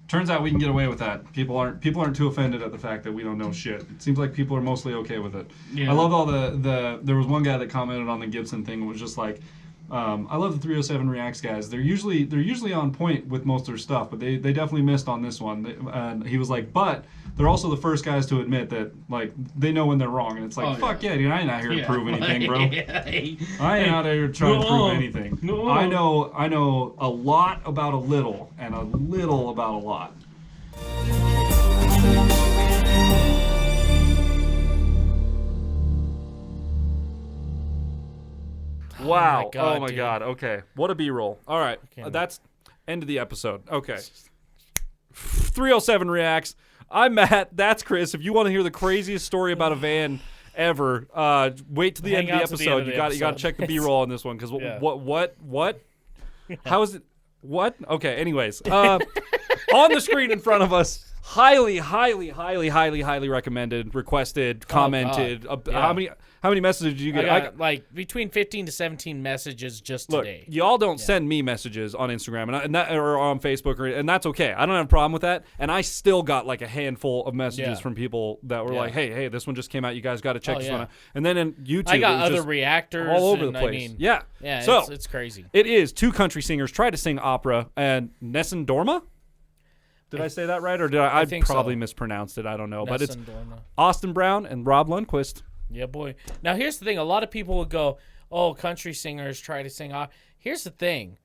Turns out we can get away with that. People aren't too offended at the fact that we don't know shit. It seems like people are mostly okay with it. Yeah. I love all there was one guy that commented on the Gibson thing and was just like, I love the 307 Reacts guys. They're usually on point with most of their stuff, but they definitely missed on this one. And he was like, but they're also the first guys to admit that like they know when they're wrong, and it's like, fuck yeah, dude, I ain't out here to prove anything, bro. I ain't out here trying to prove anything. No. I know a lot about a little, and a little about a lot. Wow. Oh my God. Okay. What a B-roll. All right. That's end of the episode. Okay. 307 Reacts. I'm Matt. That's Chris. If you want to hear the craziest story about a van ever, wait till the end of the episode. You got to check the B-roll on this one because what? How is it? What? Okay. Anyways, on the screen in front of us. Highly recommended, requested, commented. How many messages did you get? I got like between 15 to 17 messages just today. Y'all don't send me messages on Instagram or on Facebook, and that's okay. I don't have a problem with that. And I still got like a handful of messages from people that were like, "Hey, this one just came out. You guys got to check this one out." And then in YouTube, I got other reactors all over the place. So it's crazy. It is two country singers try to sing opera, and Nessun Dorma. Did I say that right, or did I probably mispronounced it? I don't know, but it's Austin Brown and Rob Lundquist. Yeah, boy. Now, here's the thing. A lot of people would go, oh, country singers try to sing opera. Here's the thing.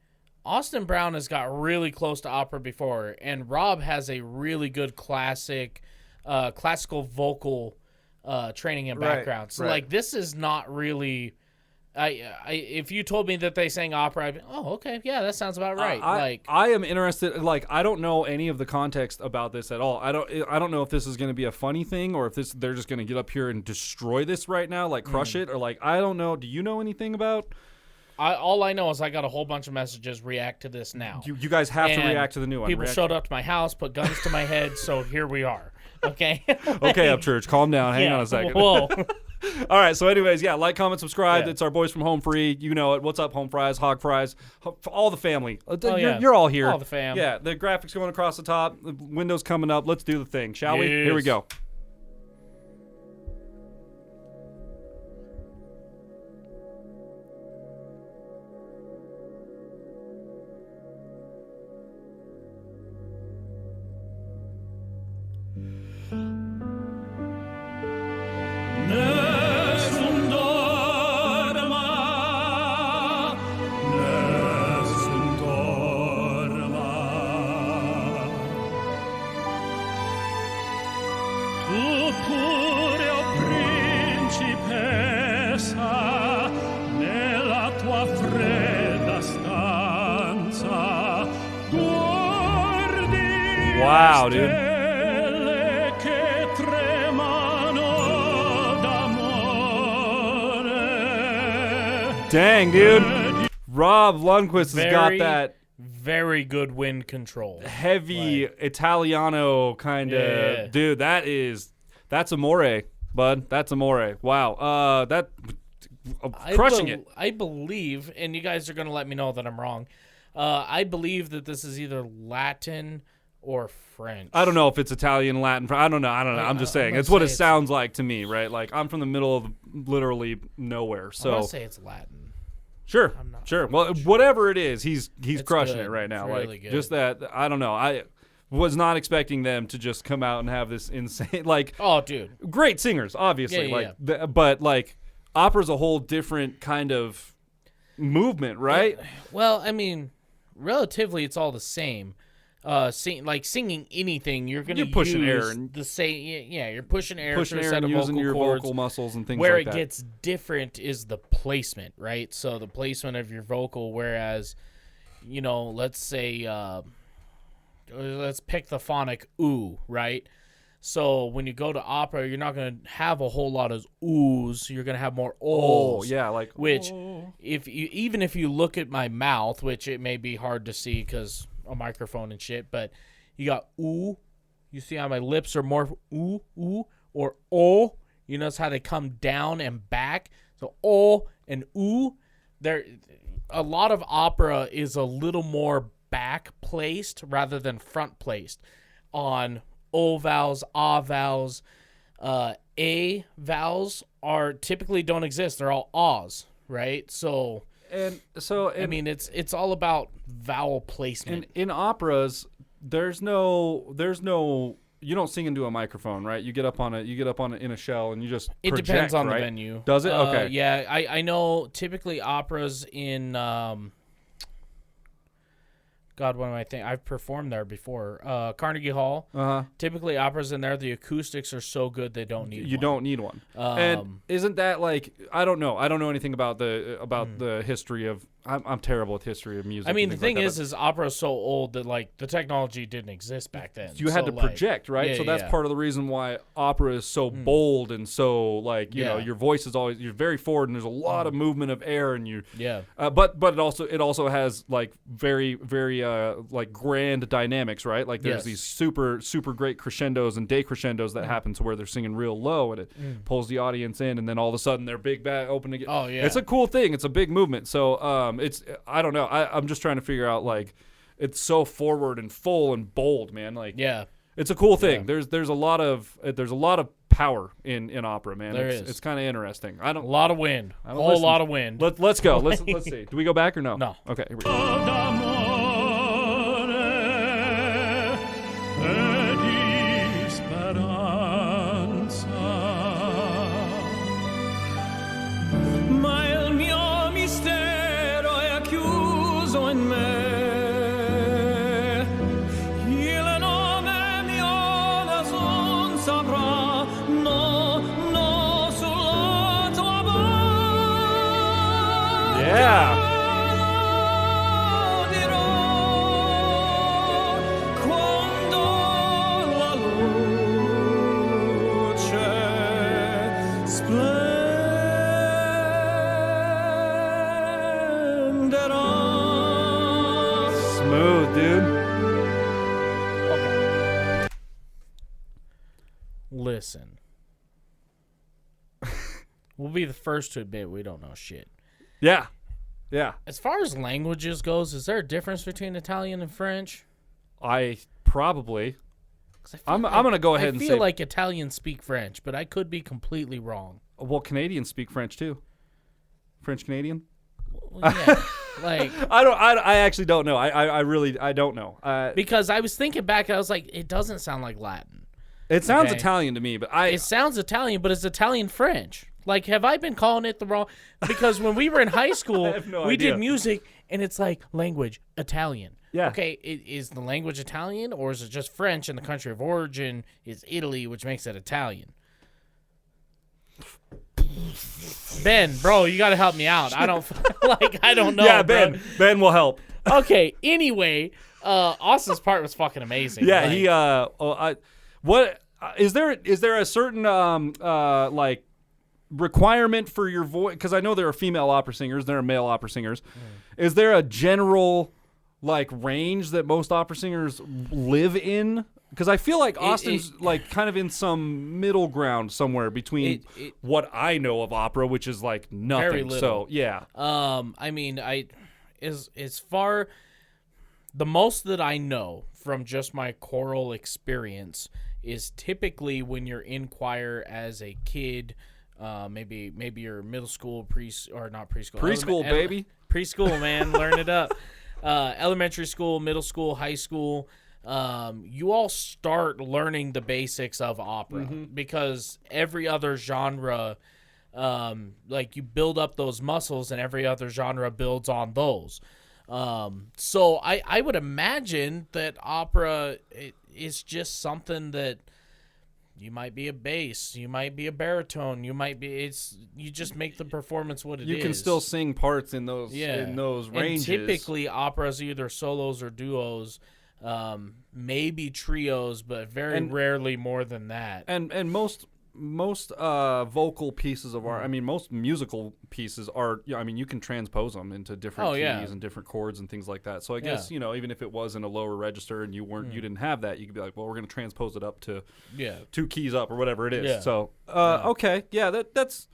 Austin Brown has got really close to opera before, and Rob has a really good classical vocal training and background. So, like, this is not really... if you told me that they sang opera, I'd be, oh, okay, yeah, that sounds about right. I am interested. Like, I don't know any of the context about this at all. I don't know if this is going to be a funny thing or if they're just going to get up here and destroy this right now, like crush it, or like I don't know. Do you know anything about? All I know is I got a whole bunch of messages react to this now. You guys have to react to the new one. People showed up to my house, put guns to my head, so here we are. Okay. Okay, Upchurch, calm down. Hang on a second. Whoa. All right, so anyways, like, comment, subscribe. It's our boys from Home Free. You know it. What's up, Home Fries, Hog Fries, all the family. You're all here. All the fam. Yeah, the graphics going across the top, the windows coming up. Let's do the thing, shall we? Here we go. Wow, dude. Dang, dude. Rob Lundquist has got that very good wind control. Heavy Italiano kind of. Yeah. Dude, that's amore, bud. That's amore. Wow. Crushing it. I believe, and you guys are going to let me know that I'm wrong. I believe that this is either Latin or French. I don't know if it's Italian, Latin. I don't know. I'm just saying. It's what it sounds like to me, right? Like, I'm from the middle of literally nowhere. So I'm going to say it's Latin. Sure. Well, whatever it is, he's crushing it right now. It's really like, good. Just that, I don't know. I was not expecting them to just come out and have this insane, like, oh, dude. Great singers, obviously. But, like, opera's a whole different kind of movement, right? Well, I mean, relatively, it's all the same. Singing anything, you're going to use pushing air you're pushing air pushing through a air set and of using your cords. vocal muscles and things where like that. Where it gets different is the placement, right? So the placement of your vocal, whereas, let's say, let's pick the phonic ooh, right? So when you go to opera, you're not going to have a whole lot of oohs. You're going to have more ohs. Oh, yeah, like which if you look at my mouth, which it may be hard to see because a microphone and shit, but you got ooh. You see how my lips are more ooh, or oh. You notice how they come down and back. So oh and ooh. A lot of opera is a little more back placed rather than front placed on O vowels, A vowels. A vowels are typically don't exist. They're all A's, right? So I mean, it's all about vowel placement. In operas, there's no you don't sing into a microphone, right? You get up on it in a shell and you just it project, depends on right? the venue. Does it? Okay. Yeah, I know typically operas in God, what am I thinking? I've performed there before. Carnegie Hall. Typically, operas in there, the acoustics are so good they don't need one. You don't need one. And isn't that like, I don't know. I don't know anything about the history of. I'm terrible with history of music. I mean, the thing like is opera is so old that like the technology didn't exist back then. You had to project, right? Yeah, so that's part of the reason why opera is so bold and so like you know your voice is always you're very forward and there's a lot of movement of air and you but it also has like very like grand dynamics, right? Like there's these super great crescendos and decrescendos that happen to where they're singing real low and it pulls the audience in and then all of a sudden they're big back open again. Oh yeah, it's a cool thing. It's a big movement. So it's I don't know. I'm just trying to figure out like it's so forward and full and bold, man. Like it's a cool thing. There's a lot of power in opera, man. It's kind of interesting. A lot of wind. Lot of wind. Let's go. Let's see. Do we go back or no? No. Okay. Here we go. Smooth, dude. Okay. Listen. We'll be the first to admit we don't know shit. Yeah. Yeah. As far as languages goes, is there a difference between Italian and French? I'm going to go ahead and say... I feel like Italians speak French, but I could be completely wrong. Well, Canadians speak French too. French Canadian? Well, yeah. Like I actually don't know. I really don't know. Because I was thinking back, I was like, it doesn't sound like Latin. It sounds Italian to me, but it sounds Italian, but it's Italian French. Like, have I been calling it the wrong? Because when we were in high school, we did music, and it's like language Italian. Yeah. Okay, is the language Italian, or is it just French, and the country of origin is Italy, which makes it Italian? Ben, bro, you got to help me out. I don't I don't know. Yeah, Ben. Bro. Ben will help. Okay. Anyway, Austin's part was fucking amazing. Yeah, like, what is there a certain like requirement for your voice? Because I know there are female opera singers, there are male opera singers. Is there a general like range that most opera singers live in? Because I feel like Austin's like kind of in some middle ground somewhere between what I know of opera, which is like nothing. Very little. So yeah. I mean, as far the most that I know from just my choral experience is typically when you're in choir as a kid, maybe you're middle school, preschool, baby, preschool, man, learn it up. Elementary school, middle school, high school. You all start learning the basics of opera because every other genre, like you build up those muscles and every other genre builds on those. So I would imagine that opera is just something that you might be a bass, you might be a baritone, you just make the performance what it is. You can still sing parts in those ranges. And typically operas are either solos or duos. Maybe trios, but very rarely more than that. And most vocal pieces of art, I mean, most musical pieces are, I mean, you can transpose them into different keys and different chords and things like that. So I guess, even if it was in a lower register and you didn't have that, you could be like, well, we're going to transpose it up to 2 keys up or whatever it is. Yeah. So, okay. Yeah, that's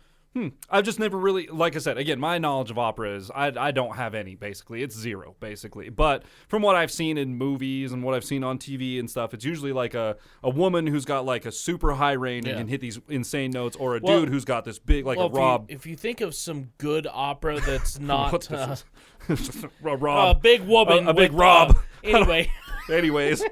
I've just never really, like I said, again, my knowledge of opera is I don't have any, basically. It's zero, basically. But from what I've seen in movies and what I've seen on TV and stuff, it's usually like a woman who's got like a super high range and can hit these insane notes, or a dude who's got this big, like a Rob. If you think of some good opera that's not Rob. a big woman. A big Rob. Anyway. Anyways.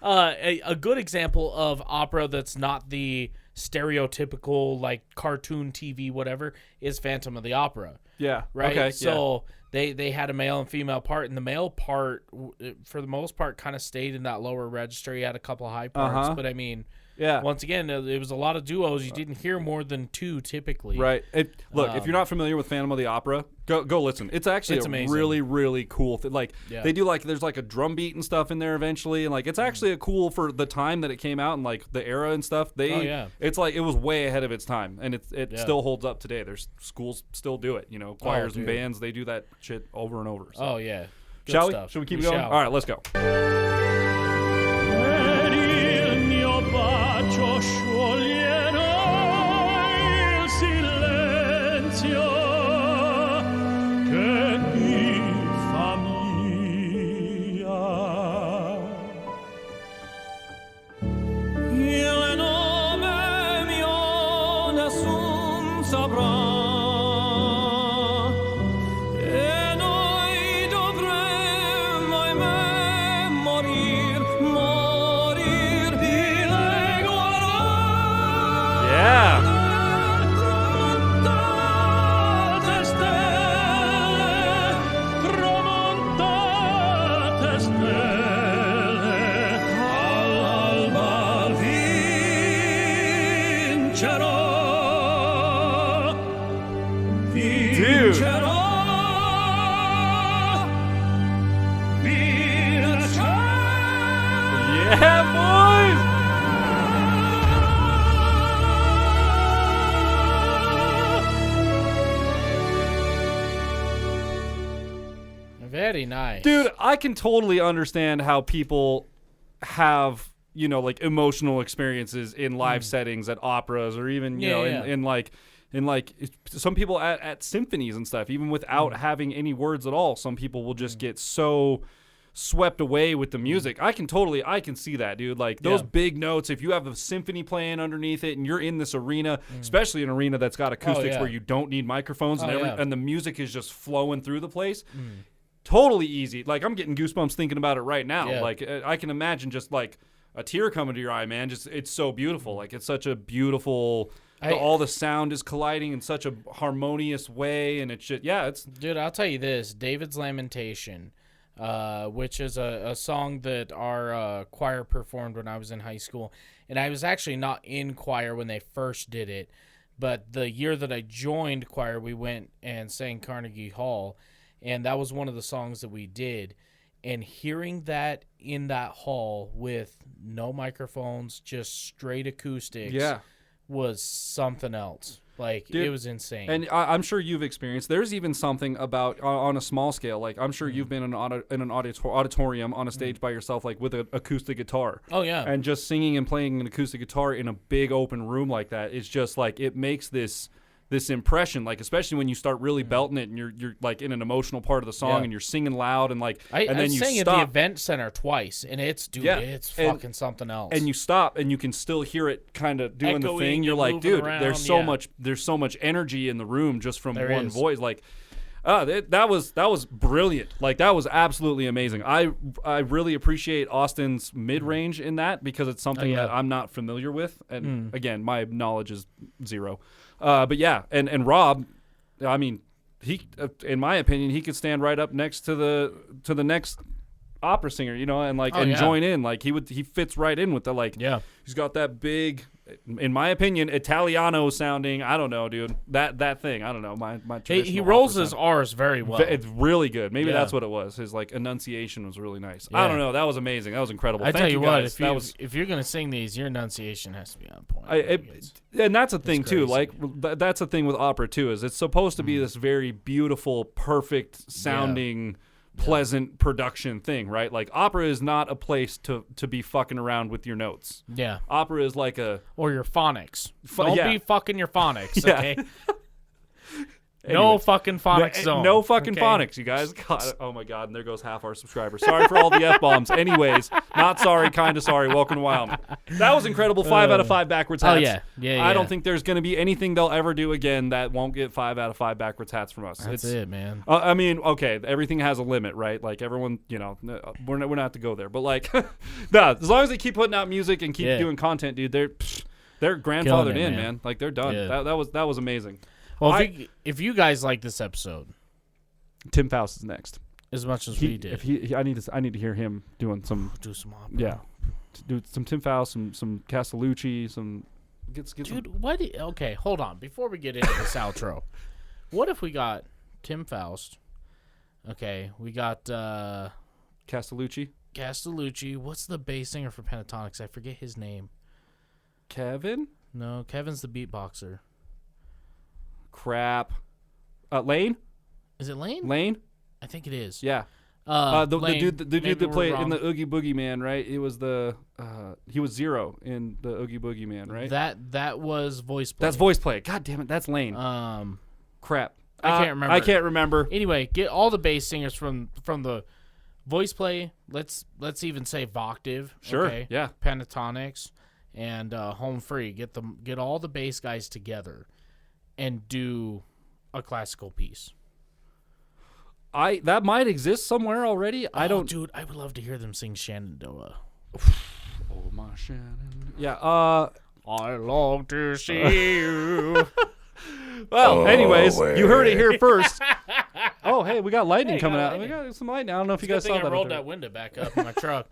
A good example of opera that's not the stereotypical like cartoon TV whatever is Phantom of the Opera. Yeah. Right. Okay. So they had a male and female part, and the male part for the most part kind of stayed in that lower register. He had a couple of high parts, but I mean, once again, it was a lot of duos. You didn't hear more than two typically. Right. Look, if you're not familiar with Phantom of the Opera, go listen. It's actually a really, really cool thing. Like they do there's like a drum beat and stuff in there eventually, and like it's actually a cool for the time that it came out and like the era and stuff. It's like it was way ahead of its time, and it still holds up today. There's schools still do it. Choirs and bands, they do that shit over and over. So. Oh yeah. Good Shall stuff. we? Should we keep going? All right, let's go. Bacio scioglierà il silenzio che mi fa mia. Il nome mio nessun saprà. Very nice. Dude, I can totally understand how people have, like emotional experiences in live settings at operas, or even, in like some people at symphonies and stuff, even without having any words at all. Some people will just get so swept away with the music. I can see that, dude. Like those big notes, if you have a symphony playing underneath it and you're in this arena, especially an arena that's got acoustics where you don't need microphones and the music is just flowing through the place. Totally easy. Like I'm getting goosebumps thinking about it right now. Yeah. Like I can imagine just like a tear coming to your eye, man. Just it's so beautiful. Like it's such a beautiful. All the sound is colliding in such a harmonious way, and it's just Dude, I'll tell you this: David's Lamentation, which is a song that our choir performed when I was in high school, and I was actually not in choir when they first did it, but the year that I joined choir, we went and sang Carnegie Hall. And that was one of the songs that we did. And hearing that in that hall with no microphones, just straight acoustics, was something else. Like, dude, it was insane. And I'm sure you've experienced. There's even something about on a small scale. Like, I'm sure you've been in an auditorium on a stage by yourself, like with an acoustic guitar. Oh, yeah. And just singing and playing an acoustic guitar in a big open room like that is just like, it makes this impression, like especially when you start really belting it and you're like in an emotional part of the song and you're singing loud and like and then you sang stop. At the event center twice, and it's fucking something else. And you stop and you can still hear it kind of doing echoing, the thing. You're like, dude, around, there's so much energy in the room just from one voice. Like, that was brilliant. Like that was absolutely amazing. I really appreciate Austin's mid-range in that because it's something that I'm not familiar with, and again, my knowledge is zero. But yeah, and Rob, I mean, he, in my opinion, he could stand right up next to the next opera singer, and join in. Like he fits right in with the he's got that big, in my opinion, Italiano sounding. I don't know, dude. That thing. I don't know. My he rolls his R's very well. It's really good. Maybe that's what it was. His enunciation was really nice. Yeah. I don't know. That was amazing. That was incredible. Thank you guys. What, if you're gonna sing these, your enunciation has to be on point. And that's a thing too. Like that's a thing with opera too. Is it's supposed to be this very beautiful, perfect sounding. Pleasant production thing, right? Like opera is not a place to be fucking around with your notes. Yeah. Opera is like or your phonics. Don't be fucking your phonics, okay? No fucking phonics zone. No fucking okay? phonics, you guys. God, oh my God, and there goes half our subscribers. Sorry for all the F-bombs. Anyways, not sorry, kind of sorry. Welcome to Wyoming. That was incredible. 5 out of 5 backwards hats. Oh, yeah. I don't think there's going to be anything they'll ever do again that won't get 5 out of 5 backwards hats from us. That's it, man. I mean, okay, everything has a limit, right? Like everyone, we're not to go there. But like, nah, as long as they keep putting out music and keep doing content, dude, they're grandfathered in, man. Like they're done. Yeah. That was amazing. Well, if you guys like this episode, Tim Faust is next. as much as we did, I need to hear him doing some. do some opera. Yeah, do some Tim Faust, some Castellucci, some. Get Dude, some. what? Okay, hold on. Before we get into this outro, what if we got Tim Faust? Okay, we got Castellucci. What's the bass singer for Pentatonics? I forget his name. Kevin. No, Kevin's the beatboxer. Crap. Lane. Is it Lane? Lane. I think it is. Yeah. The dude that played in the Oogie Boogie Man, right? It was he was Zero in the Oogie Boogie Man, right? That was voice play. That's voice play. God damn it, that's Lane. Crap. I can't remember. I can't remember. Anyway, get all the bass singers from the voice play. Let's even say Voctive. Sure. Okay? Yeah. Pentatonics and Home Free. Get all the bass guys together and do a classical piece. That might exist somewhere already. I don't. Dude, I would love to hear them sing Shenandoah. Oh my Shannon. Yeah. I long to see you. Well, anyways, you heard it here first. Oh, hey, we got lightning coming out. We got some lightning. I don't know if you guys saw that. I rolled that window back up in my truck.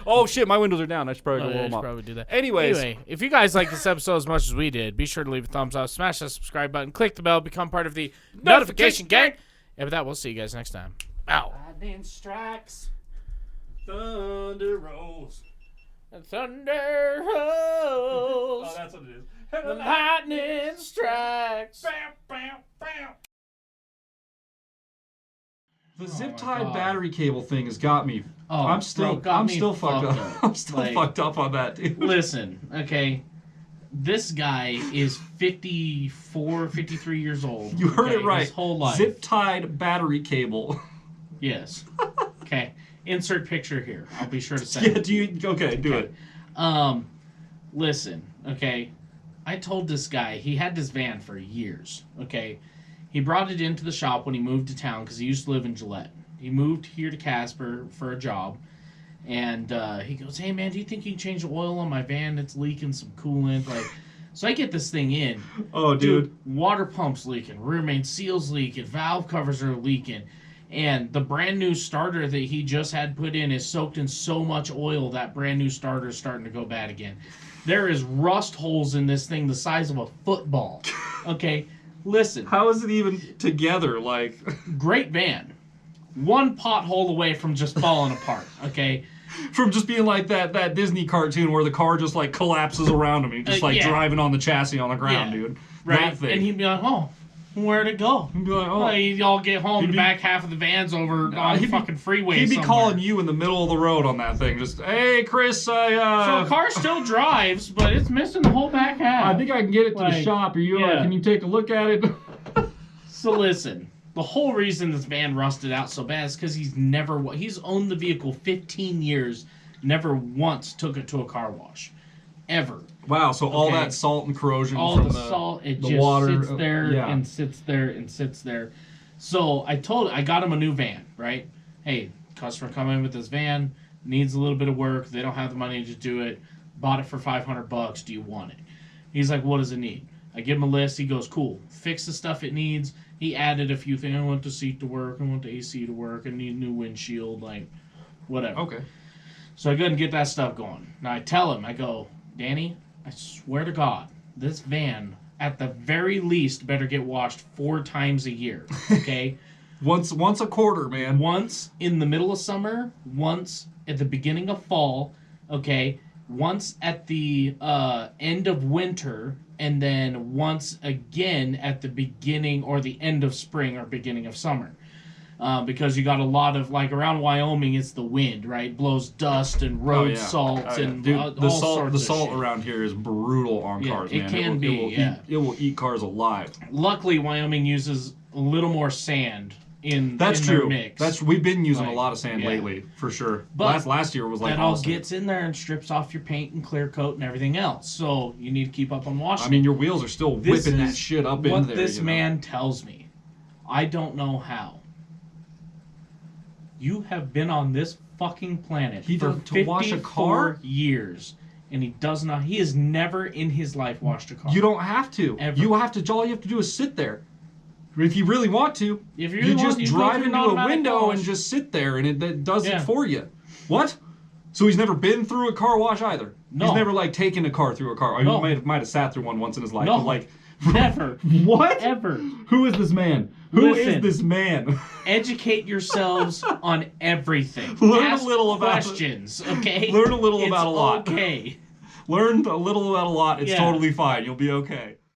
Oh shit, my windows are down. I should probably go roll them up. Probably do that. Anyway, if you guys like this episode as much as we did, be sure to leave a thumbs up, smash that subscribe button, click the bell, become part of the notification gang. And with that, we'll see you guys next time. Ow. Lightning strikes, thunder rolls. And thunder rolls. Oh, that's what it is. The lightning strikes. Bam, bam, bam. The zip tied battery cable thing has got me. Oh, I'm still fucked up. I'm still fucked up on that, dude. Listen, okay. This guy is 54, 53 years old. You heard it right. His whole life. Zip tied battery cable. Yes. Okay. Insert picture here. I'll be sure to say. Yeah, do it. Listen, okay. I told this guy, he had this van for years, okay? He brought it into the shop when he moved to town because he used to live in Gillette. He moved here to Casper for a job, and he goes, "Hey, man, do you think you can change the oil on my van? It's leaking some coolant." So I get this thing in. Oh, dude. Water pump's leaking, rear main seal's leaking, valve covers are leaking, and the brand new starter that he just had put in is soaked in so much oil that brand new starter is starting to go bad again. There is rust holes in this thing the size of a football. Okay, listen. How is it even together? Like, great van. One pothole away from just falling apart, okay? From just being like that Disney cartoon where the car just like collapses around him and he's just driving on the chassis on the ground, dude. Right? That thing. And he'd be like, "Oh, where'd it go?" He'd be like, "Oh." Well, y'all get home, the back half of the van's over on the fucking freeway He'd be somewhere. calling you in the middle of the road on that thing. Just, "Hey, Chris, So the car still drives, but it's missing the whole back half. I think I can get it to the shop. Are you? Can you take a look at it?" So listen, the whole reason this van rusted out so bad is because he's owned the vehicle 15 years, never once took it to a car wash, ever. Wow, so all that salt and corrosion all from the salt, it the just water, sits there and sits there and sits there. So I got him a new van, right? Hey, customer come in with this van, needs a little bit of work. They don't have the money to do it. Bought it for $500. Do you want it? He's like, "What does it need?" I give him a list. He goes, "Cool. Fix the stuff it needs." He added a few things. I want the seat to work. I want the AC to work. I need a new windshield. Like, whatever. Okay. So I go and get that stuff going. Now I tell him, I go, "Danny, I swear to God, this van, at the very least, better get washed 4 times a year, okay? once a quarter, man. Once in the middle of summer, once at the beginning of fall, okay? Once at the end of winter, and then once again at the beginning or the end of spring or beginning of summer." Because you got a lot of, like, around Wyoming, it's the wind, right? Blows dust and road salt and dude, the salt around here is brutal on cars, man. It will eat cars alive. Luckily, Wyoming uses a little more sand in That's in true. their mix. We've been using Like, a lot of sand yeah. lately, for sure. But Last year was like that all awesome. gets in there and strips off your paint and clear coat and everything else. So you need to keep up on washing. I mean, your wheels are still This whipping that is shit up what in there. this you know? man tells me. I don't know how. You have been on this fucking planet He for does- to wash a 54 car? years, and he does not. He has never in his life washed a car. You don't have to. Ever. All you have to do is sit there. If you really want to, If you you really just want to, you go drive through an into a automatic window wash. and just sit there, and it does Yeah. it for you. What? So he's never been through a car wash either. No. He's never like taken a car through a car. I No. mean, might have sat through one once in his life. No. But like, Never. what? Ever. Who is this man? Who is Listen. this man? Educate yourselves on everything. Learn a Ask little about it. questions, okay? Learn a little It's about a lot. Okay. Learn a little about a lot. It's Yeah. totally fine. You'll be okay.